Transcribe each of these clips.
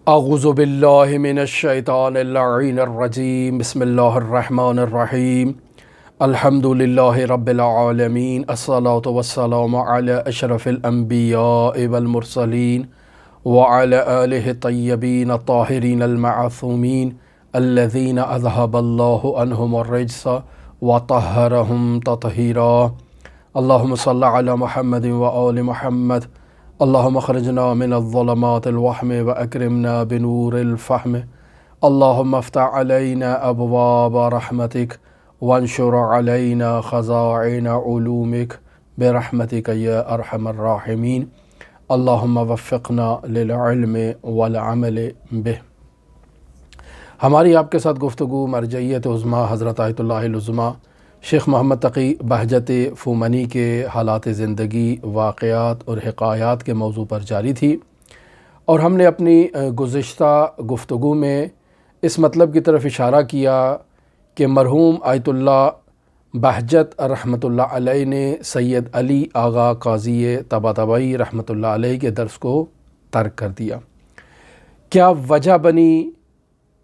اعوذ باللہ من الشیطان اللعین الرجیم بسم اللہ الرحمن الرحیم الحمد للہ رب العالمین الصلاة والسلام علی اشرف الانبیاء والمرسلین وعلی آلہ الطیبین الطاہرین المعصومین الذین اذہب اللہ عنہم الرجس وطہرہم تطہیرا اللہم صلی علی محمد وآل محمد اللہم اخرجنا من الظلمات الوہم واکرمنا بنور الفہم اللہم افتح علینا ابواب رحمتک وانشر علینا خزائن علومک برحمتک یا ارحم الراحمین اللہم وفقنا للعلم والعمل بہ۔ ہماری آپ کے ساتھ گفتگو مرجعیت عظمیٰ حضرت آیت اللہ العظمیٰ شیخ محمد تقی بہجت فومنی کے حالات زندگی، واقعات اور حکایات کے موضوع پر جاری تھی، اور ہم نے اپنی گزشتہ گفتگو میں اس مطلب کی طرف اشارہ کیا کہ مرحوم آیت اللہ بہجت رحمۃ اللہ علیہ نے سید علی آغا قاضی طباطبائی رحمۃ اللہ علیہ کے درس کو ترک کر دیا۔ کیا وجہ بنی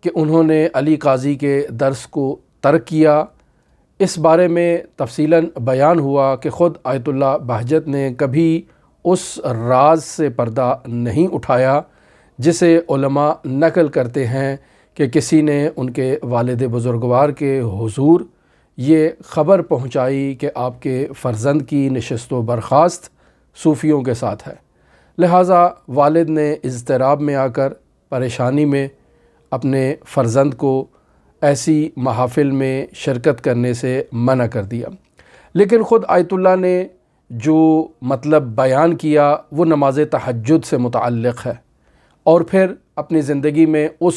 کہ انہوں نے علی قاضی کے درس کو ترک کیا؟ اس بارے میں تفصیلاً بیان ہوا کہ خود آیت اللہ بہجت نے کبھی اس راز سے پردہ نہیں اٹھایا جسے علماء نقل کرتے ہیں کہ کسی نے ان کے والد بزرگوار کے حضور یہ خبر پہنچائی کہ آپ کے فرزند کی نشست و برخاست صوفیوں کے ساتھ ہے، لہٰذا والد نے اضطراب میں آ کر پریشانی میں اپنے فرزند کو ایسی محافل میں شرکت کرنے سے منع کر دیا۔ لیکن خود آیت اللہ نے جو مطلب بیان کیا وہ نماز تہجد سے متعلق ہے، اور پھر اپنی زندگی میں اس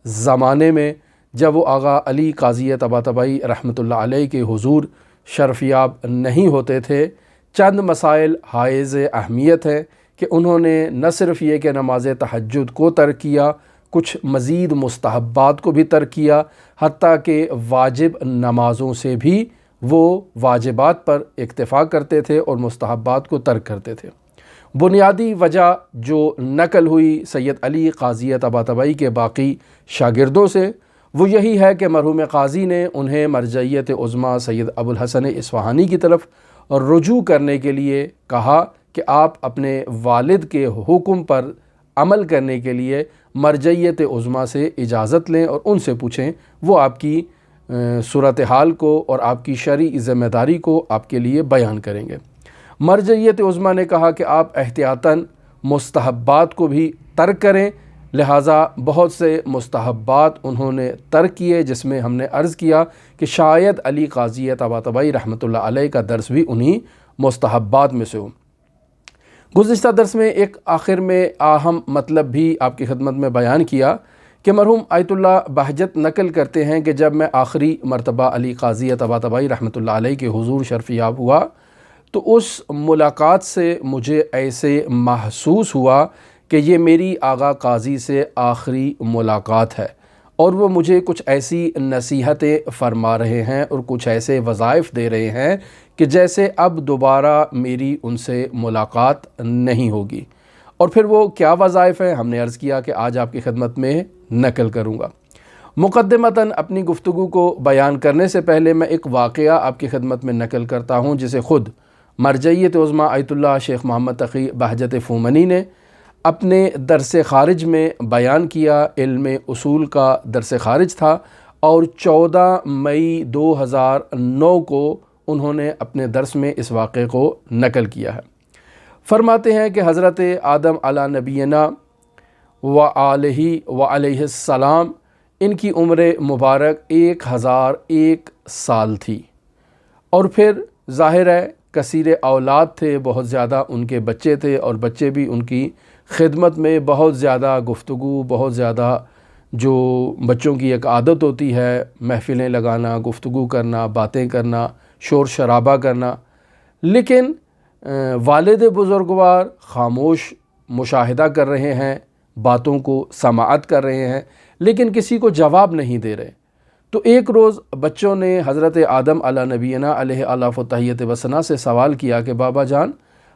زمانے میں جب وہ آغا علی قاضی طباطبائی رحمۃ اللہ علیہ کے حضور شرفیاب نہیں ہوتے تھے، چند مسائل حائز اہمیت ہیں کہ انہوں نے نہ صرف یہ کہ نماز تہجد کو ترک کیا، کچھ مزید مستحبات کو بھی ترک کیا، حتیٰ کہ واجب نمازوں سے بھی وہ واجبات پر اکتفا کرتے تھے اور مستحبات کو ترک کرتے تھے۔ بنیادی وجہ جو نقل ہوئی سید علی قاضی طباطبائی کے باقی شاگردوں سے وہ یہی ہے کہ مرحوم قاضی نے انہیں مرجعیت عظمیٰ سید ابو الحسن اصفہانی کی طرف رجوع کرنے کے لیے کہا کہ آپ اپنے والد کے حکم پر عمل کرنے کے لیے مرجعیت عظمیٰ سے اجازت لیں اور ان سے پوچھیں، وہ آپ کی صورتحال کو اور آپ کی شرعی ذمہ داری کو آپ کے لیے بیان کریں گے۔ مرجعیت عظمیٰ نے کہا کہ آپ احتیاطاً مستحبات کو بھی ترک کریں، لہٰذا بہت سے مستحبات انہوں نے ترک کیے، جس میں ہم نے عرض کیا کہ شاید علی قاضی طباطبائی رحمۃ اللہ علیہ کا درس بھی انہی مستحبات میں سے ہو۔ گزشتہ درس میں ایک آخر میں اہم مطلب بھی آپ کی خدمت میں بیان کیا کہ مرحوم آیت اللہ بہجت نقل کرتے ہیں کہ جب میں آخری مرتبہ علی قاضی طباطبائی رحمۃ اللہ علیہ کے حضور شرفیاب ہوا تو اس ملاقات سے مجھے ایسے محسوس ہوا کہ یہ میری آغا قاضی سے آخری ملاقات ہے، اور وہ مجھے کچھ ایسی نصیحتیں فرما رہے ہیں اور کچھ ایسے وظائف دے رہے ہیں کہ جیسے اب دوبارہ میری ان سے ملاقات نہیں ہوگی۔ اور پھر وہ کیا وظائف ہیں ہم نے عرض کیا کہ آج آپ کی خدمت میں نقل کروں گا۔ مقدمتاً اپنی گفتگو کو بیان کرنے سے پہلے میں ایک واقعہ آپ کی خدمت میں نقل کرتا ہوں جسے خود مرجعیت عظمیٰ آیت اللہ شیخ محمد تقی بہجت فومنی نے اپنے درس خارج میں بیان کیا۔ علم اصول کا درس خارج تھا اور 14 مئی 2009 کو انہوں نے اپنے درس میں اس واقعے کو نقل کیا ہے۔ فرماتے ہیں کہ حضرت آدم علی نبینا و آلہ و علیہ السلام ان کی عمر مبارک 1001 سال تھی، اور پھر ظاہر ہے کثیر اولاد تھے، بہت زیادہ ان کے بچے تھے، اور بچے بھی ان کی خدمت میں بہت زیادہ گفتگو، بہت زیادہ جو بچوں کی ایک عادت ہوتی ہے محفلیں لگانا، گفتگو کرنا، باتیں کرنا، شور شرابہ کرنا، لیکن والد بزرگوار خاموش مشاہدہ کر رہے ہیں، باتوں کو سماعت کر رہے ہیں، لیکن کسی کو جواب نہیں دے رہے۔ تو ایک روز بچوں نے حضرت آدم علی نبینا علیہ آلاف و تحیت و ثنا سے سوال کیا کہ بابا جان،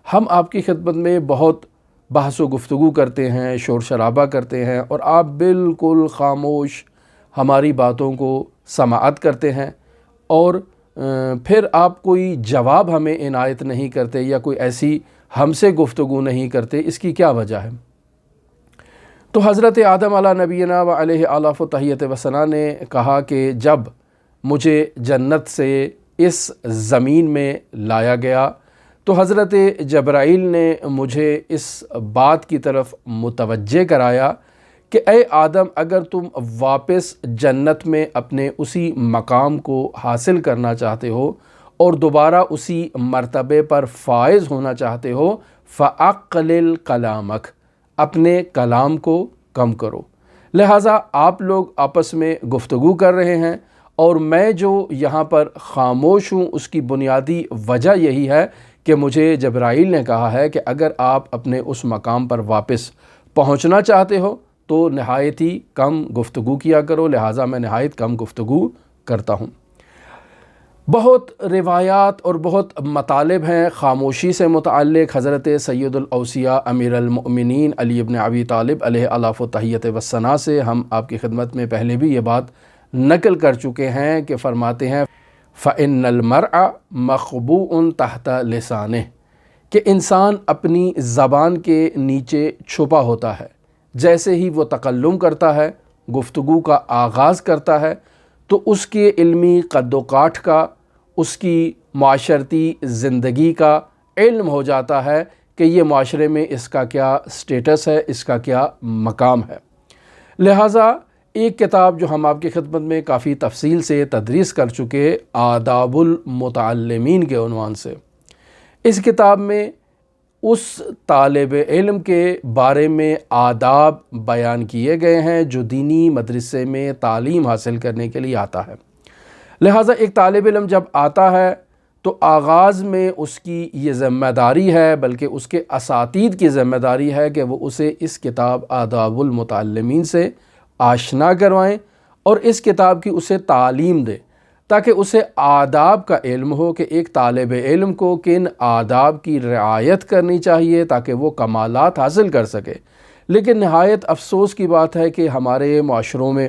ہم آپ کی خدمت میں بہت بحث و گفتگو کرتے ہیں، شور شرابہ کرتے ہیں، اور آپ بالکل خاموش ہماری باتوں کو سماعت کرتے ہیں، اور پھر آپ کوئی جواب ہمیں عنایت نہیں کرتے یا کوئی ایسی ہم سے گفتگو نہیں کرتے، اس کی کیا وجہ ہے؟ تو حضرت آدم علیہ نبینا و علیہ آلاف و تحیت وثنا نے کہا کہ جب مجھے جنت سے اس زمین میں لایا گیا تو حضرت جبرائیل نے مجھے اس بات کی طرف متوجہ کرایا کہ اے آدم، اگر تم واپس جنت میں اپنے اسی مقام کو حاصل کرنا چاہتے ہو اور دوبارہ اسی مرتبے پر فائز ہونا چاہتے ہو، فَأَقْلِلْ کلامک، اپنے کلام کو کم کرو۔ لہٰذا آپ لوگ آپس میں گفتگو کر رہے ہیں اور میں جو یہاں پر خاموش ہوں، اس کی بنیادی وجہ یہی ہے کہ مجھے جبرائیل نے کہا ہے کہ اگر آپ اپنے اس مقام پر واپس پہنچنا چاہتے ہو تو نہایت ہی کم گفتگو کیا کرو، لہٰذا میں نہایت کم گفتگو کرتا ہوں۔ بہت روایات اور بہت مطالب ہیں خاموشی سے متعلق۔ حضرت سید الاوصیاء امیر المؤمنین علی بن ابی طالب علیہ آلاف و تحیت وثنا سے ہم آپ کی خدمت میں پہلے بھی یہ بات نقل کر چکے ہیں کہ فرماتے ہیں فَإِنَّ الْمَرْءَ مَخْبُوءٌ تَحْتَ لِسَانِهِ، کہ انسان اپنی زبان کے نیچے چھپا ہوتا ہے۔ جیسے ہی وہ تکلم کرتا ہے، گفتگو کا آغاز کرتا ہے، تو اس کے علمی قد و کاٹ کا، اس کی معاشرتی زندگی کا علم ہو جاتا ہے کہ یہ معاشرے میں اس کا کیا سٹیٹس ہے، اس کا کیا مقام ہے۔ لہٰذا ایک کتاب جو ہم آپ کی خدمت میں کافی تفصیل سے تدریس کر چکے، آداب المتعلمین کے عنوان سے، اس کتاب میں اس طالب علم کے بارے میں آداب بیان کیے گئے ہیں جو دینی مدرسے میں تعلیم حاصل کرنے کے لیے آتا ہے۔ لہٰذا ایک طالب علم جب آتا ہے تو آغاز میں اس کی یہ ذمہ داری ہے، بلکہ اس کے اساتید کی ذمہ داری ہے کہ وہ اسے اس کتاب آداب المتعلمین سے آشنا کروائیں اور اس کتاب کی اسے تعلیم دے، تاکہ اسے آداب کا علم ہو کہ ایک طالب علم کو کن آداب کی رعایت کرنی چاہیے تاکہ وہ کمالات حاصل کر سکے۔ لیکن نہایت افسوس کی بات ہے کہ ہمارے معاشروں میں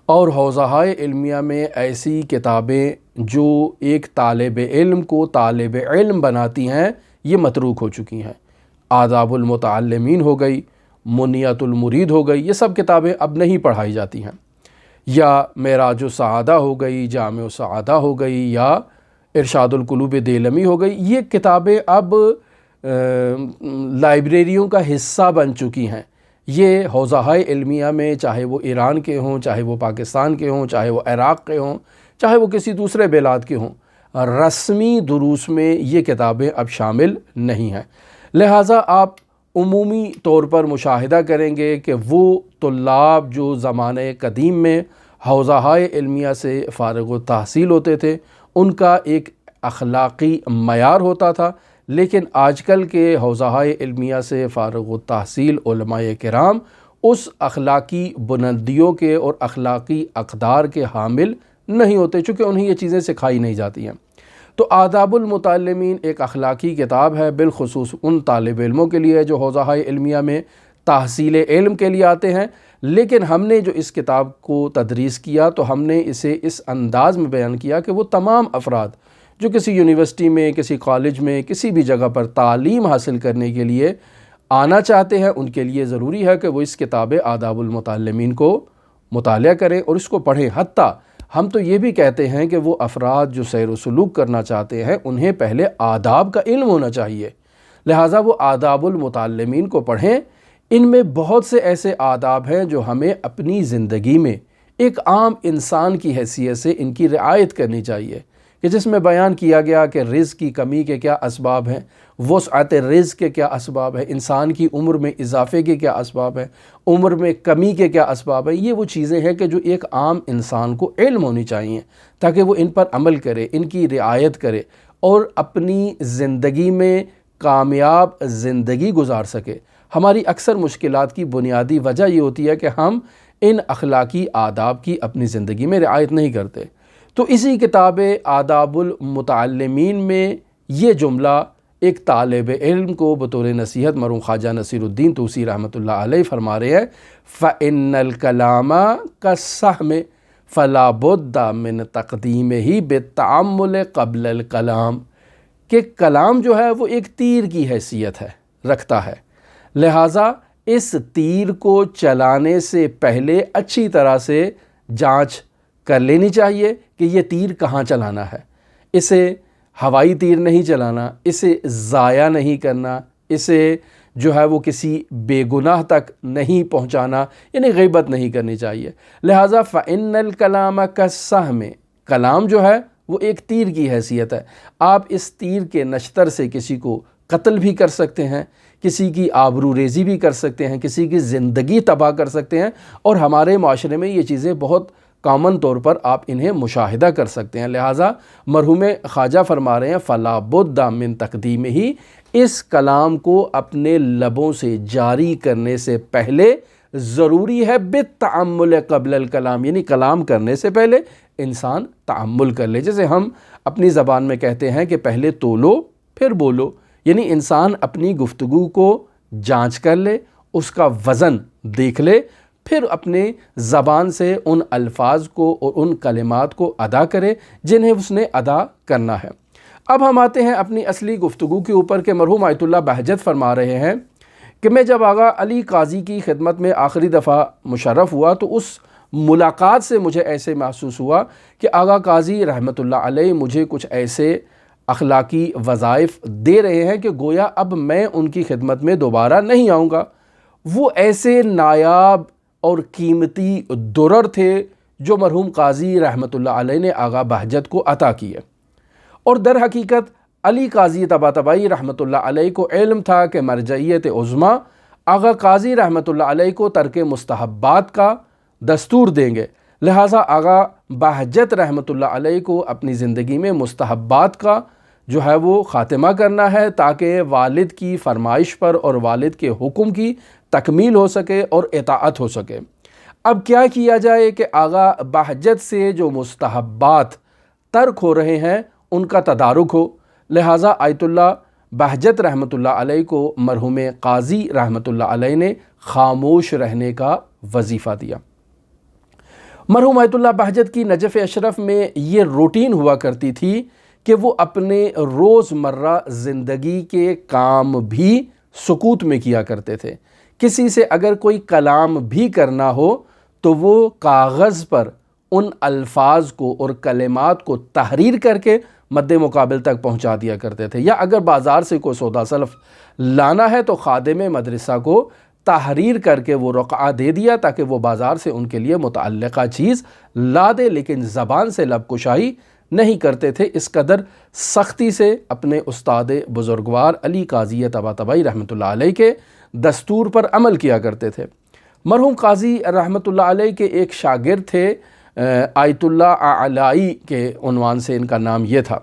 اور حوزہائے علمیہ میں ایسی کتابیں جو ایک طالب علم کو طالب علم بناتی ہیں، یہ متروک ہو چکی ہیں۔ آداب المتعلمین ہو گئی، منیت المرید ہو گئی، یہ سب کتابیں اب نہیں پڑھائی جاتی ہیں، یا معراج السعادہ ہو گئی، جامع السعادہ ہو گئی، یا ارشاد القلوب دیلمی ہو گئی۔ یہ کتابیں اب لائبریریوں کا حصہ بن چکی ہیں۔ یہ حوزہائے علمیہ میں، چاہے وہ ایران کے ہوں، چاہے وہ پاکستان کے ہوں، چاہے وہ عراق کے ہوں، چاہے وہ کسی دوسرے بلاد کے ہوں، رسمی دروس میں یہ کتابیں اب شامل نہیں ہیں۔ لہٰذا آپ عمومی طور پر مشاہدہ کریں گے کہ وہ طلاب جو زمانہ قدیم میں حوزہائے علمیہ سے فارغ التحصیل ہوتے تھے، ان کا ایک اخلاقی معیار ہوتا تھا، لیکن آج کل کے حوزہائے علمیہ سے فارغ التحصیل علماء کرام اس اخلاقی بلندیوں کے اور اخلاقی اقدار کے حامل نہیں ہوتے، چونکہ انہیں یہ چیزیں سکھائی نہیں جاتی ہیں۔ تو آداب المتعلمین ایک اخلاقی کتاب ہے، بالخصوص ان طالب علموں کے لیے جو حوزہائے علمیہ میں تحصیل علم کے لیے آتے ہیں۔ لیکن ہم نے جو اس کتاب کو تدریس کیا تو ہم نے اسے اس انداز میں بیان کیا کہ وہ تمام افراد جو کسی یونیورسٹی میں، کسی کالج میں، کسی بھی جگہ پر تعلیم حاصل کرنے کے لیے آنا چاہتے ہیں، ان کے لیے ضروری ہے کہ وہ اس کتاب آداب المتعلمین کو مطالعہ کریں اور اس کو پڑھیں۔ حتیٰ ہم تو یہ بھی کہتے ہیں کہ وہ افراد جو سیر و سلوک کرنا چاہتے ہیں انہیں پہلے آداب کا علم ہونا چاہیے، لہٰذا وہ آداب المتعلمین کو پڑھیں۔ ان میں بہت سے ایسے آداب ہیں جو ہمیں اپنی زندگی میں ایک عام انسان کی حیثیت سے ان کی رعایت کرنی چاہیے، کہ جس میں بیان کیا گیا کہ رزق کی کمی کے کیا اسباب ہیں، وسعت رزق کے کیا اسباب ہیں، انسان کی عمر میں اضافے کے کیا اسباب ہیں، عمر میں کمی کے کیا اسباب ہیں۔ یہ وہ چیزیں ہیں کہ جو ایک عام انسان کو علم ہونی چاہیے تاکہ وہ ان پر عمل کرے، ان کی رعایت کرے اور اپنی زندگی میں کامیاب زندگی گزار سکے۔ ہماری اکثر مشکلات کی بنیادی وجہ یہ ہوتی ہے کہ ہم ان اخلاقی آداب کی اپنی زندگی میں رعایت نہیں کرتے۔ تو اسی کتاب آداب المتعلمین میں یہ جملہ ایک طالب علم کو بطور نصیحت مرحوم خواجہ نصیر الدین طوسی رحمۃ اللہ علیہ فرما رہے ہیں فَإِنَّ الْكَلَامَ كَالسَّهْمِ فَلَا بُدَّ مِنْ تَقْدِيمِهِ بِالتَّعَمُّلِ قبل الکلام، کہ کلام جو ہے وہ ایک تیر کی حیثیت ہے رکھتا ہے، لہٰذا اس تیر کو چلانے سے پہلے اچھی طرح سے جانچ کر لینی چاہیے کہ یہ تیر کہاں چلانا ہے۔ اسے ہوائی تیر نہیں چلانا، اسے ضائع نہیں کرنا، اسے جو ہے وہ کسی بے گناہ تک نہیں پہنچانا، یعنی غیبت نہیں کرنی چاہیے۔ لہٰذا فَإِنَّ الْكَلَامَ كَالسَّهْمِ، کلام جو ہے وہ ایک تیر کی حیثیت ہے۔ آپ اس تیر کے نشتر سے کسی کو قتل بھی کر سکتے ہیں، کسی کی آبرو ریزی بھی کر سکتے ہیں، کسی کی زندگی تباہ کر سکتے ہیں، اور ہمارے معاشرے میں یہ چیزیں بہت کامن طور پر آپ انہیں مشاہدہ کر سکتے ہیں۔ لہٰذا مرحوم خواجہ فرما رہے ہیں فَلَا بُدَّ مِن تَقْدِيمِهِ، اس کلام کو اپنے لبوں سے جاری کرنے سے پہلے ضروری ہے بالتعمل قبل الکلام، یعنی کلام کرنے سے پہلے انسان تعمل کر لے۔ جیسے ہم اپنی زبان میں کہتے ہیں کہ پہلے تولو پھر بولو، یعنی انسان اپنی گفتگو کو جانچ کر لے، اس کا وزن دیکھ لے، پھر اپنے زبان سے ان الفاظ کو اور ان کلمات کو ادا کرے جنہیں اس نے ادا کرنا ہے۔ اب ہم آتے ہیں اپنی اصلی گفتگو کے اوپر کہ مرحوم آیت اللہ بہجت فرما رہے ہیں کہ میں جب آغا علی قاضی کی خدمت میں آخری دفعہ مشرف ہوا تو اس ملاقات سے مجھے ایسے محسوس ہوا کہ آغا قاضی رحمۃ اللہ علیہ مجھے کچھ ایسے اخلاقی وظائف دے رہے ہیں کہ گویا اب میں ان کی خدمت میں دوبارہ نہیں آؤں گا۔ وہ ایسے نایاب اور قیمتی درر تھے جو مرحوم قاضی رحمۃ اللہ علیہ نے آغا بہجت کو عطا کیے، اور در حقیقت علی قاضی طباطبائی رحمۃ اللہ علیہ کو علم تھا کہ مرجعیت عظمیٰ آغا قاضی رحمۃ اللہ علیہ کو ترک مستحبات کا دستور دیں گے، لہٰذا آغا بہجت رحمۃ اللہ علیہ کو اپنی زندگی میں مستحبات کا جو ہے وہ خاتمہ کرنا ہے تاکہ والد کی فرمائش پر اور والد کے حکم کی تکمیل ہو سکے اور اطاعت ہو سکے۔ اب کیا کیا جائے کہ آغا بہجت سے جو مستحبات ترک ہو رہے ہیں ان کا تدارک ہو، لہٰذا آیت اللہ بہجت رحمۃ اللہ علیہ کو مرحوم قاضی رحمۃ اللہ علیہ نے خاموش رہنے کا وظیفہ دیا۔ مرحوم آیت اللہ بہجت کی نجف اشرف میں یہ روٹین ہوا کرتی تھی کہ وہ اپنے روزمرہ زندگی کے کام بھی سکوت میں کیا کرتے تھے۔ کسی سے اگر کوئی کلام بھی کرنا ہو تو وہ کاغذ پر ان الفاظ کو اور کلمات کو تحریر کر کے مد مقابل تک پہنچا دیا کرتے تھے، یا اگر بازار سے کوئی سودا سلف لانا ہے تو خادم مدرسہ کو تحریر کر کے وہ رقعہ دے دیا تاکہ وہ بازار سے ان کے لیے متعلقہ چیز لا دے، لیکن زبان سے لب کشائی نہیں کرتے تھے۔ اس قدر سختی سے اپنے استاد بزرگوار علی قاضی طباطبائی رحمۃ اللہ علیہ کے دستور پر عمل کیا کرتے تھے۔ مرحوم قاضی رحمۃ اللہ علیہ کے ایک شاگرد تھے آیت اللہ اعلائی کے عنوان سے ان کا نام یہ تھا۔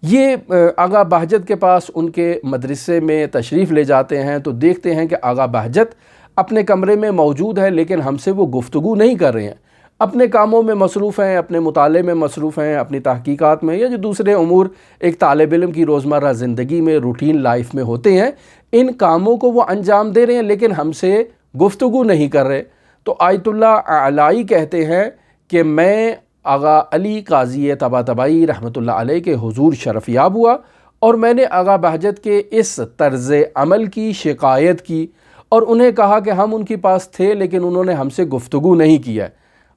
یہ آغا بہجت کے پاس ان کے مدرسے میں تشریف لے جاتے ہیں تو دیکھتے ہیں کہ آغا بہجت اپنے کمرے میں موجود ہے لیکن ہم سے وہ گفتگو نہیں کر رہے ہیں، اپنے کاموں میں مصروف ہیں، اپنے مطالعے میں مصروف ہیں، اپنی تحقیقات میں، یا جو دوسرے امور ایک طالب علم کی روزمرہ زندگی میں روٹین لائف میں ہوتے ہیں، ان کاموں کو وہ انجام دے رہے ہیں لیکن ہم سے گفتگو نہیں کر رہے۔ تو آیت اللہ اعلائی کہتے ہیں کہ میں آغا علی قاضی طباطبائی رحمۃ اللہ علیہ کے حضور شرف یاب ہوا اور میں نے آغا بہجت کے اس طرز عمل کی شکایت کی اور انہیں کہا کہ ہم ان کے پاس تھے لیکن انہوں نے ہم سے گفتگو نہیں کیا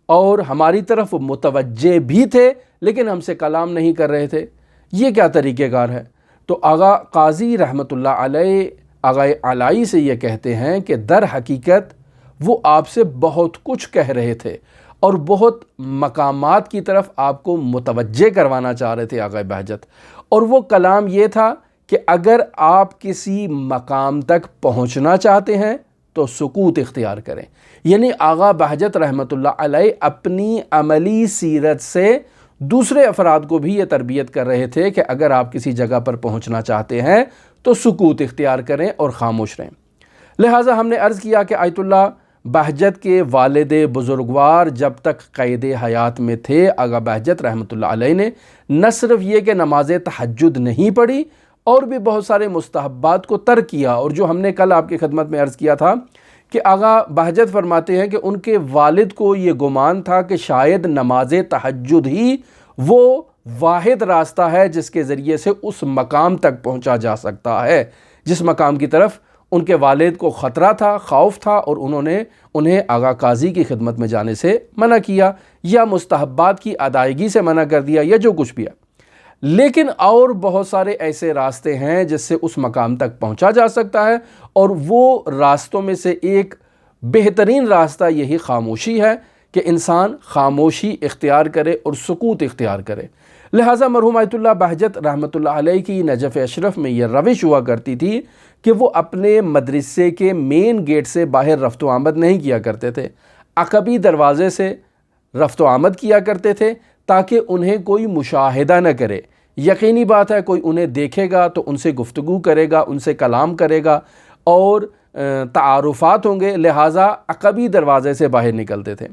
اور ہماری طرف متوجہ بھی تھے لیکن ہم سے کلام نہیں کر رہے تھے، یہ کیا طریقہ کار ہے؟ تو آغا قاضی رحمۃ اللہ علیہ آغا اعلائی سے یہ کہتے ہیں کہ در حقیقت وہ آپ سے بہت کچھ کہہ رہے تھے اور بہت مقامات کی طرف آپ کو متوجہ کروانا چاہ رہے تھے آغا بہجت، اور وہ کلام یہ تھا کہ اگر آپ کسی مقام تک پہنچنا چاہتے ہیں تو سکوت اختیار کریں۔ یعنی آغا بہجت رحمۃ اللہ علیہ اپنی عملی سیرت سے دوسرے افراد کو بھی یہ تربیت کر رہے تھے کہ اگر آپ کسی جگہ پر پہنچنا چاہتے ہیں تو سکوت اختیار کریں اور خاموش رہیں۔ لہٰذا ہم نے عرض کیا کہ آیت اللہ بہجت کے والد بزرگوار جب تک قید حیات میں تھے آغا بہجت رحمۃ اللہ علیہ نے نہ صرف یہ کہ نماز تہجد نہیں پڑھی اور بھی بہت سارے مستحبات کو ترک کیا، اور جو ہم نے کل آپ کی خدمت میں عرض کیا تھا کہ آغا بہجت فرماتے ہیں کہ ان کے والد کو یہ گمان تھا کہ شاید نماز تہجد ہی وہ واحد راستہ ہے جس کے ذریعے سے اس مقام تک پہنچا جا سکتا ہے جس مقام کی طرف ان کے والد کو خطرہ تھا، خوف تھا، اور انہوں نے انہیں آغا قاضی کی خدمت میں جانے سے منع کیا یا مستحبات کی ادائیگی سے منع کر دیا یا جو کچھ بھی ہے۔ لیکن اور بہت سارے ایسے راستے ہیں جس سے اس مقام تک پہنچا جا سکتا ہے، اور وہ راستوں میں سے ایک بہترین راستہ یہی خاموشی ہے کہ انسان خاموشی اختیار کرے اور سکوت اختیار کرے۔ لہٰذا مرحوم آیت اللہ بہجت رحمۃ اللہ علیہ کی نجف اشرف میں یہ روش ہوا کرتی تھی کہ وہ اپنے مدرسے کے مین گیٹ سے باہر رفت و آمد نہیں کیا کرتے تھے، عقبی دروازے سے رفت و آمد کیا کرتے تھے تاکہ انہیں کوئی مشاہدہ نہ کرے۔ یقینی بات ہے کوئی انہیں دیکھے گا تو ان سے گفتگو کرے گا، ان سے کلام کرے گا اور تعارفات ہوں گے، لہٰذا عقبی دروازے سے باہر نکلتے تھے۔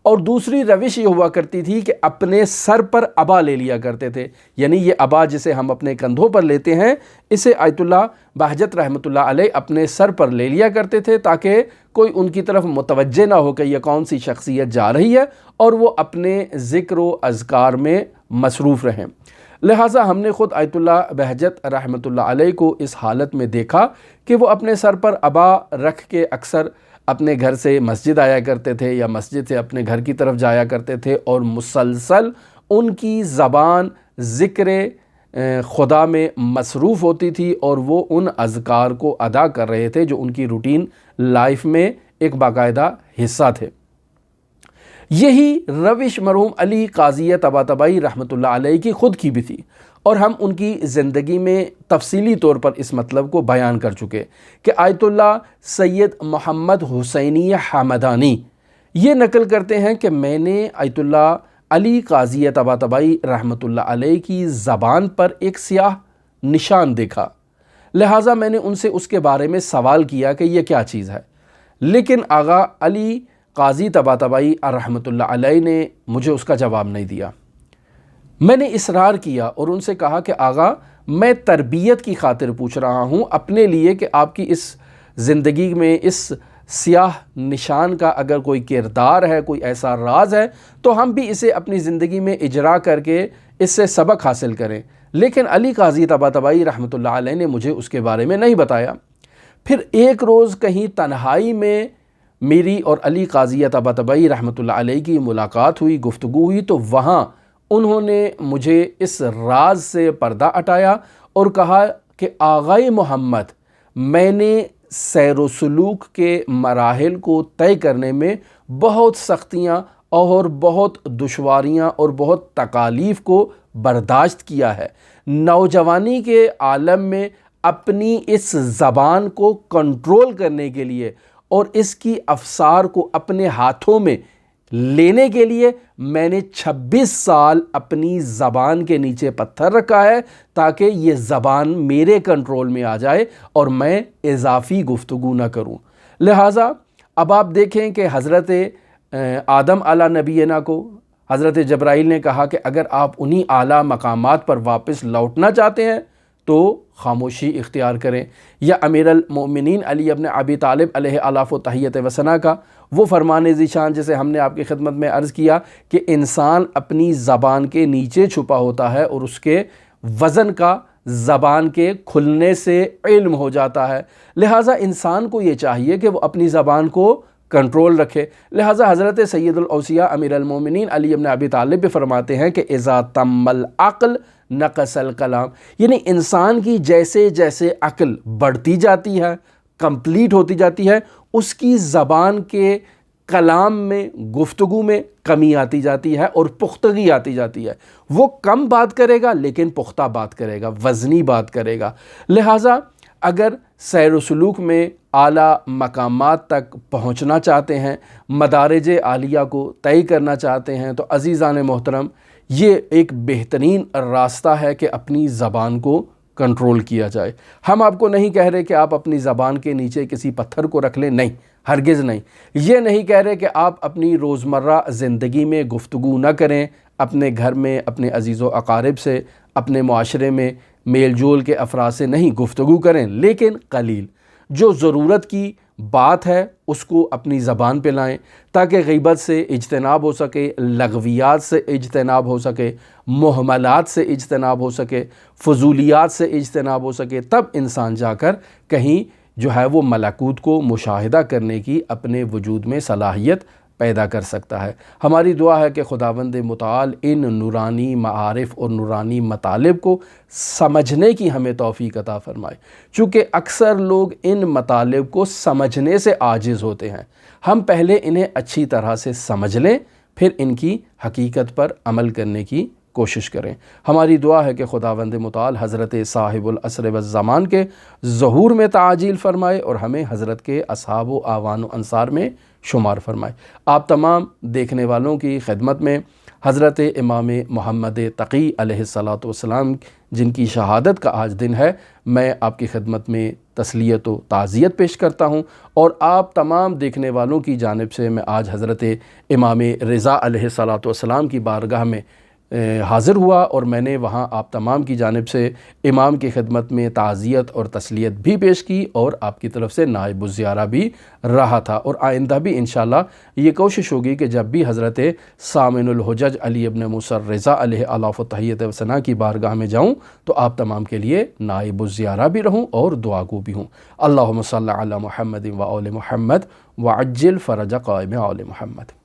اور دوسری روش یہ ہوا کرتی تھی کہ اپنے سر پر عبا لے لیا کرتے تھے، یعنی یہ عبا جسے ہم اپنے کندھوں پر لیتے ہیں، اسے آیت اللہ بہجت رحمۃ اللہ علیہ اپنے سر پر لے لیا کرتے تھے تاکہ کوئی ان کی طرف متوجہ نہ ہو کہ یہ کون سی شخصیت جا رہی ہے، اور وہ اپنے ذکر و اذکار میں مصروف رہیں۔ لہٰذا ہم نے خود آیت اللہ بہجت رحمۃ اللہ علیہ کو اس حالت میں دیکھا کہ وہ اپنے سر پر عبا رکھ کے اکثر اپنے گھر سے مسجد آیا کرتے تھے یا مسجد سے اپنے گھر کی طرف جایا کرتے تھے، اور مسلسل ان کی زبان ذکر خدا میں مصروف ہوتی تھی اور وہ ان اذکار کو ادا کر رہے تھے جو ان کی روٹین لائف میں ایک باقاعدہ حصہ تھے۔ یہی روش مرحوم علی قاضی طباطبائی رحمۃ اللہ علیہ کی خود کی بھی تھی، اور ہم ان کی زندگی میں تفصیلی طور پر اس مطلب کو بیان کر چکے کہ آیت اللہ سید محمد حسینی حمدانی یہ نقل کرتے ہیں کہ میں نے آیت اللہ علی قاضی طباطبائی رحمۃ اللہ علیہ کی زبان پر ایک سیاہ نشان دیکھا، لہٰذا میں نے ان سے اس کے بارے میں سوال کیا کہ یہ کیا چیز ہے، لیکن آغا علی قاضی طباطبائی رحمۃ اللہ علیہ نے مجھے اس کا جواب نہیں دیا۔ میں نے اصرار کیا اور ان سے کہا کہ آغا میں تربیت کی خاطر پوچھ رہا ہوں اپنے لیے کہ آپ کی اس زندگی میں اس سیاہ نشان کا اگر کوئی کردار ہے، کوئی ایسا راز ہے تو ہم بھی اسے اپنی زندگی میں اجرا کر کے اس سے سبق حاصل کریں، لیکن علی قاضی طباطبائی رحمۃ اللہ علیہ نے مجھے اس کے بارے میں نہیں بتایا۔ پھر ایک روز کہیں تنہائی میں میری اور علی قاضی طباطبائی رحمۃ اللہ علیہ کی ملاقات ہوئی، گفتگو ہوئی، تو وہاں انہوں نے مجھے اس راز سے پردہ ہٹایا اور کہا کہ آغائے محمد میں نے سیر و سلوک کے مراحل کو طے کرنے میں بہت سختیاں اور بہت دشواریاں اور بہت تکالیف کو برداشت کیا ہے۔ نوجوانی کے عالم میں اپنی اس زبان کو کنٹرول کرنے کے لیے اور اس کی افسار کو اپنے ہاتھوں میں لینے کے لیے میں نے 26 سال اپنی زبان کے نیچے پتھر رکھا ہے تاکہ یہ زبان میرے کنٹرول میں آ جائے اور میں اضافی گفتگو نہ کروں۔ لہٰذا اب آپ دیکھیں کہ حضرت آدم علیہ نبینا کو حضرت جبرائیل نے کہا کہ اگر آپ انہی اعلیٰ مقامات پر واپس لوٹنا چاہتے ہیں تو خاموشی اختیار کریں، یا امیر المؤمنین علی ابن ابی طالب علیہ الاف و تحیت و ثنا کا وہ فرمان ذیشان جسے ہم نے آپ کی خدمت میں عرض کیا کہ انسان اپنی زبان کے نیچے چھپا ہوتا ہے اور اس کے وزن کا زبان کے کھلنے سے علم ہو جاتا ہے، لہٰذا انسان کو یہ چاہیے کہ وہ اپنی زبان کو کنٹرول رکھے۔ لہٰذا حضرت سید الاوصیاء امیر المومنین علی ابن ابی طالب بھی فرماتے ہیں کہ اذا تم العقل نقص الکلام، یعنی انسان کی جیسے جیسے عقل بڑھتی جاتی ہے، کمپلیٹ ہوتی جاتی ہے، اس کی زبان کے کلام میں، گفتگو میں کمی آتی جاتی ہے اور پختگی آتی جاتی ہے۔ وہ کم بات کرے گا لیکن پختہ بات کرے گا، وزنی بات کرے گا۔ لہٰذا اگر سیر و سلوک میں اعلیٰ مقامات تک پہنچنا چاہتے ہیں، مدارج عالیہ کو طے کرنا چاہتے ہیں، تو عزیزان محترم یہ ایک بہترین راستہ ہے کہ اپنی زبان کو کنٹرول کیا جائے۔ ہم آپ کو نہیں کہہ رہے کہ آپ اپنی زبان کے نیچے کسی پتھر کو رکھ لیں، نہیں، ہرگز نہیں۔ یہ نہیں کہہ رہے کہ آپ اپنی روزمرہ زندگی میں گفتگو نہ کریں، اپنے گھر میں، اپنے عزیز و اقارب سے، اپنے معاشرے میں میل جول کے افراد سے نہیں گفتگو کریں، لیکن قلیل جو ضرورت کی بات ہے اس کو اپنی زبان پہ لائیں تاکہ غیبت سے اجتناب ہو سکے، لغویات سے اجتناب ہو سکے، محملات سے اجتناب ہو سکے، فضولیات سے اجتناب ہو سکے، تب انسان جا کر کہیں جو ہے وہ ملکوت کو مشاہدہ کرنے کی اپنے وجود میں صلاحیت پیدا کر سکتا ہے۔ ہماری دعا ہے کہ خداوند متعال ان نورانی معارف اور نورانی مطالب کو سمجھنے کی ہمیں توفیق عطا فرمائے، چونکہ اکثر لوگ ان مطالب کو سمجھنے سے عاجز ہوتے ہیں۔ ہم پہلے انہیں اچھی طرح سے سمجھ لیں، پھر ان کی حقیقت پر عمل کرنے کی کوشش کریں۔ ہماری دعا ہے کہ خداوند متعال حضرت صاحب العصر والزمان کے ظہور میں تعجیل فرمائے اور ہمیں حضرت کے اصحاب و اعوان و انصار میں شمار فرمائے۔ آپ تمام دیکھنے والوں کی خدمت میں حضرت امام محمد تقی علیہ السلام جن کی شہادت کا آج دن ہے، میں آپ کی خدمت میں تسلیت و تعزیت پیش کرتا ہوں، اور آپ تمام دیکھنے والوں کی جانب سے میں آج حضرت امام رضا علیہ السلام کی بارگاہ میں حاضر ہوا، اور میں نے وہاں آپ تمام کی جانب سے امام کی خدمت میں تعزیت اور تسلیت بھی پیش کی، اور آپ کی طرف سے نائب الزیارہ بھی رہا تھا، اور آئندہ بھی انشاءاللہ یہ کوشش ہوگی کہ جب بھی حضرت سامن الحجج علی ابن موسیٰ رضا علیہ الاف و تحیت و ثنا کی بارگاہ میں جاؤں تو آپ تمام کے لیے نائب الزیارہ بھی رہوں اور دعا گو بھی ہوں۔ اللہم صلی علی محمد و آل محمد وعجل فرج قائم آل محمد۔